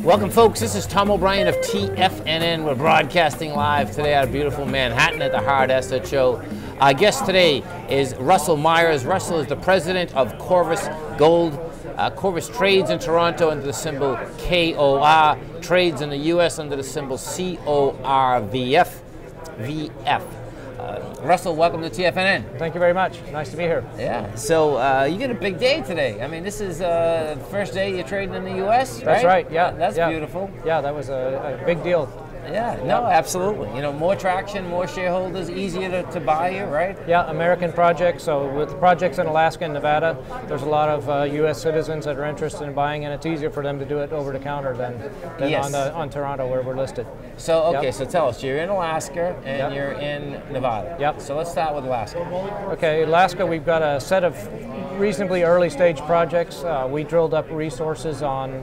Welcome, folks. This is Tom O'Brien of TFNN. We're broadcasting live today out of beautiful Manhattan at the Hard Asset Show. Our guest today is Russell Myers. Russell is the president of Corvus Gold. Corvus trades in Toronto under the symbol KOR, trades in the U.S. under the symbol CORVF. Russell, welcome to TFNN. Thank you very much. Nice to be here. Yeah. So you get a big day today. I mean, this is the first day you're trading in the U.S., right? That's right. Yeah. That's beautiful. Yeah, that was a big deal. Yeah. No, absolutely. You know, more traction, more shareholders, easier to buy you, right? Yeah, American projects. So with projects in Alaska and Nevada, there's a lot of U.S. citizens that are interested in buying, and it's easier for them to do it over the counter than Yes. on Toronto where we're listed. So, okay, so tell us, you're in Alaska and you're in Nevada. Yep. So let's start with Alaska. Okay, Alaska, we've got a set of reasonably early stage projects. We drilled up resources on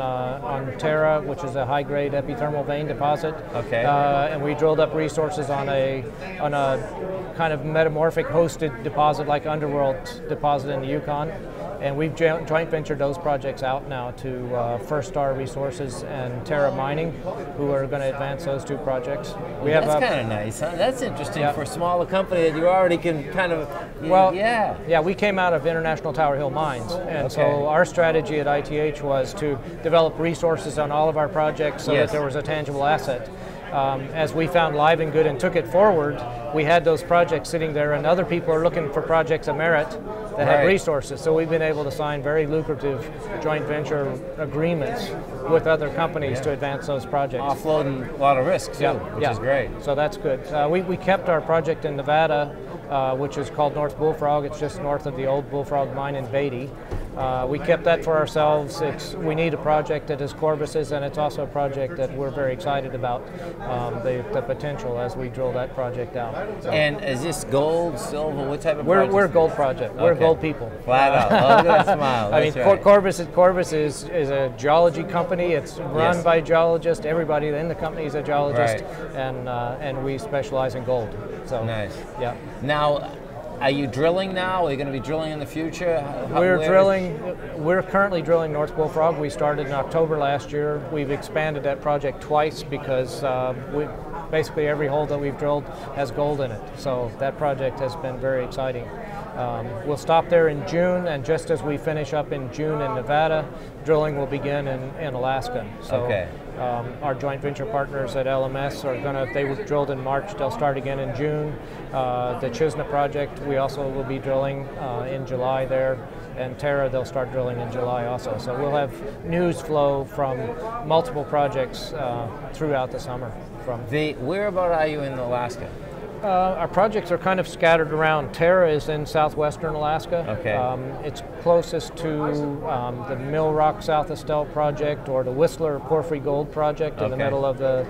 Terra, which is a high-grade epithermal vein deposit. Okay. And we drilled up resources on a kind of metamorphic hosted deposit like Underworld deposit in the Yukon. And we've joint ventured those projects out now to First Star Resources and Terra Mining, who are going to advance those two projects. That's kind of nice, huh? That's interesting for a smaller company that you already can kind of, yeah, we came out of International Tower Hill Mines, and so our strategy at ITH was to develop resources on all of our projects so that there was a tangible asset. As we found live and good and took it forward, we had those projects sitting there, and other people are looking for projects of merit that have resources. So we've been able to sign very lucrative joint venture agreements with other companies to advance those projects. Offloading a lot of risks, too, which is great. So that's good. We kept our project in Nevada, which is called North Bullfrog. It's just north of the old Bullfrog mine in Beatty. We kept that for ourselves. We need a project that is Corvus's, and it's also a project that we're very excited about the potential as we drill that project out. So. And is this gold, silver, what type of project? We're a gold project. We're gold people. Flat out. Oh, look at that smile. I mean, Corvus is a geology company. It's run by geologists. Everybody in the company is a geologist, and we specialize in gold. So nice. Yeah. Now, are you drilling now? Are you going to be drilling in the future? We're currently drilling North Bullfrog. We started in October last year. We've expanded that project twice because basically every hole that we've drilled has gold in it. So that project has been very exciting. We'll stop there in June, and just as we finish up in June in Nevada, drilling will begin in Alaska. So our joint venture partners at LMS are going to, they were drilled in March, they'll start again in June. The Chisna project, we also will be drilling in July there, and Terra, they'll start drilling in July also. So we'll have news flow from multiple projects throughout the summer. Whereabout are you in Alaska? Our projects are kind of scattered around. Terra is in southwestern Alaska. It's closest to the Mill Rock South Estelle project or the Whistler Porphyry Gold project in the middle of the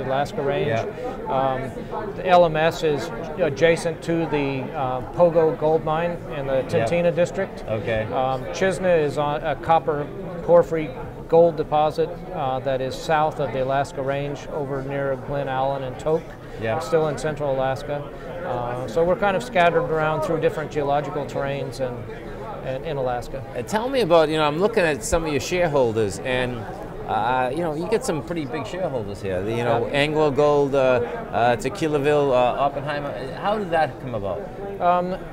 Alaska Range. The LMS is adjacent to the Pogo Gold Mine in the Tintina district. Chisna is on a copper porphyry gold deposit that is south of the Alaska Range over near Glen Allen and Tok. Still in central Alaska. So we're kind of scattered around through different geological terrains and in Alaska. Tell me about, I'm looking at some of your shareholders, and you get some pretty big shareholders here. Anglo Gold, Tequilaville, Oppenheimer. How did that come about?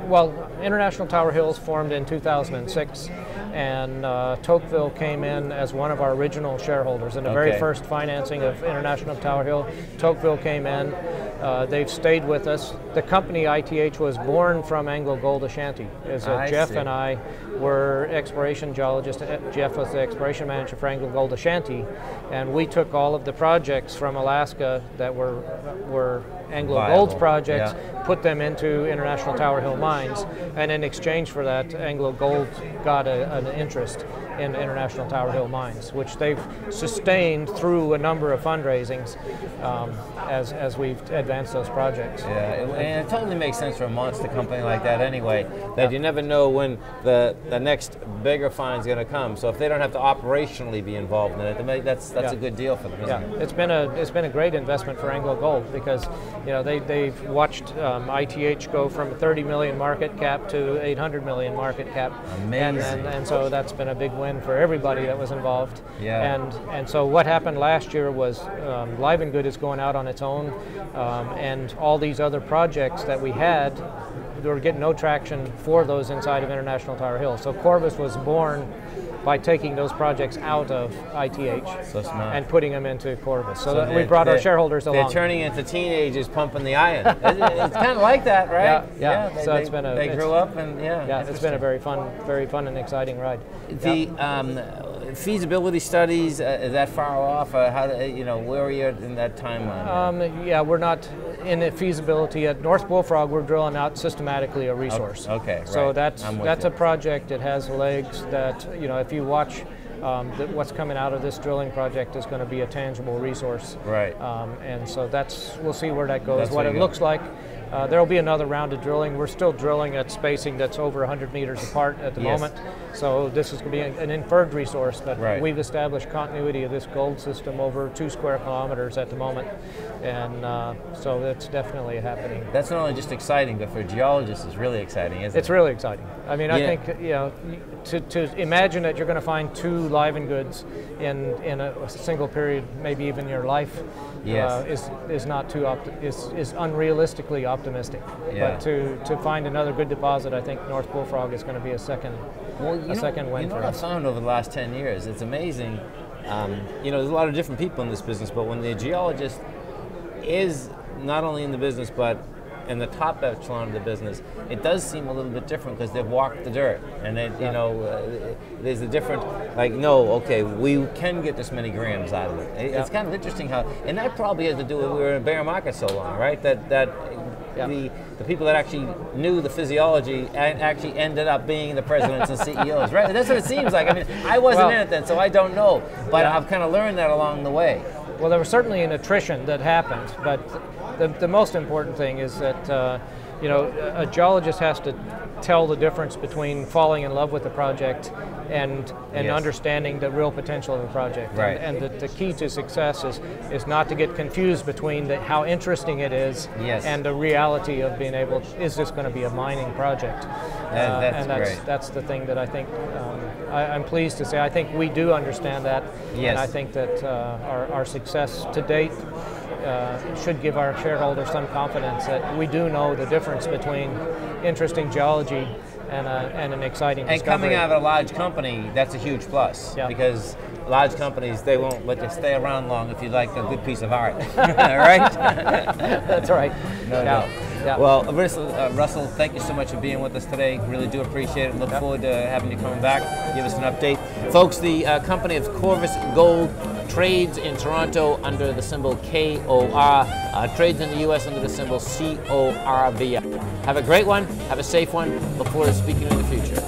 Well, International Tower Hills formed in 2006. And Tocqueville came in as one of our original shareholders in the very first financing of International Tower Hill. Tocqueville came in. They've stayed with us. The company ITH was born from Anglo Gold Ashanti. Jeff and I were exploration geologists. Jeff was the exploration manager for Anglo Gold Ashanti, and we took all of the projects from Alaska that were Anglo Gold's projects, put them into International Tower Hill Mines, and in exchange for that, Anglo Gold got an interest in International Tower Hill Mines, which they've sustained through a number of fundraisings as we've advanced those projects. And it totally makes sense for a monster company like that anyway, that you never know when the next bigger find is going to come. So if they don't have to operationally be involved in it, that's a good deal for them, isn't it? It's been a great investment for Anglo Gold because they've watched ITH go from a 30 million market cap to 800 million market cap. Amazing. And so that's been a big win for everybody that was involved. Yeah. And so what happened last year was Live and Good is going out on its own, and all these other projects that we had, we were getting no traction for those inside of International Tower Hill. So Corvus was born by taking those projects out of ITH and putting them into Corvus. So we brought our shareholders along. They're turning into teenagers pumping the iron. It's kind of like that, right? Yeah. They grew up and it's been a very fun and exciting ride. The feasibility studies, is that far off? Where are you in that timeline? We're not in the feasibility at North Bullfrog. We're drilling out systematically a resource. Okay, so right. that's a project that has legs. That if you watch what's coming out of this drilling project is going to be a tangible resource. Right. And so we'll see where that goes. What it looks like. There'll be another round of drilling. We're still drilling at spacing that's over 100 meters apart at the moment. So this is going to be an inferred resource, but we've established continuity of this gold system over 2 square kilometers at the moment. And so that's definitely happening. That's not only just exciting, but for geologists it's really exciting, isn't it? It's really exciting. I mean, I think, to imagine that you're going to find 2 Live and Goods in a single period, maybe even your life, is not too is unrealistically optimistic. But to find another good deposit, I think North Bullfrog is going to be a second win for us. What I've found over the last 10 years, it's amazing. There's a lot of different people in this business, but when the geologist is not only in the business, but in the top echelon of the business, it does seem a little bit different because they've walked the dirt, and there's a different, we can get this many grams out of it. It's kind of interesting how, and that probably has to do with we were in a bear market so long, right? That the people that actually knew the physiology actually ended up being the presidents and CEOs, right? That's what it seems like. I mean, I wasn't in it then, so I don't know, but I've kind of learned that along the way. Well, there was certainly an attrition that happened, but the most important thing is that a geologist has to tell the difference between falling in love with the project and understanding the real potential of the project. Right. And the key to success is not to get confused between how interesting it is and the reality of being able, is this going to be a mining project? That's the thing that I think I'm pleased to say. I think we do understand that, and I think that our success to date should give our shareholders some confidence that we do know the difference between interesting geology and an exciting discovery. And coming out of a large company, that's a huge plus, because large companies, they won't let you stay around long if you like a good piece of art, right? That's right. No. Well, Russell, thank you so much for being with us today. Really do appreciate it. Look forward to having you come back, give us an update. Folks, the company of Corvus Gold trades in Toronto under the symbol KOR, trades in the U.S. under the symbol CORV. Have a great one, have a safe one, look forward to speaking in the future.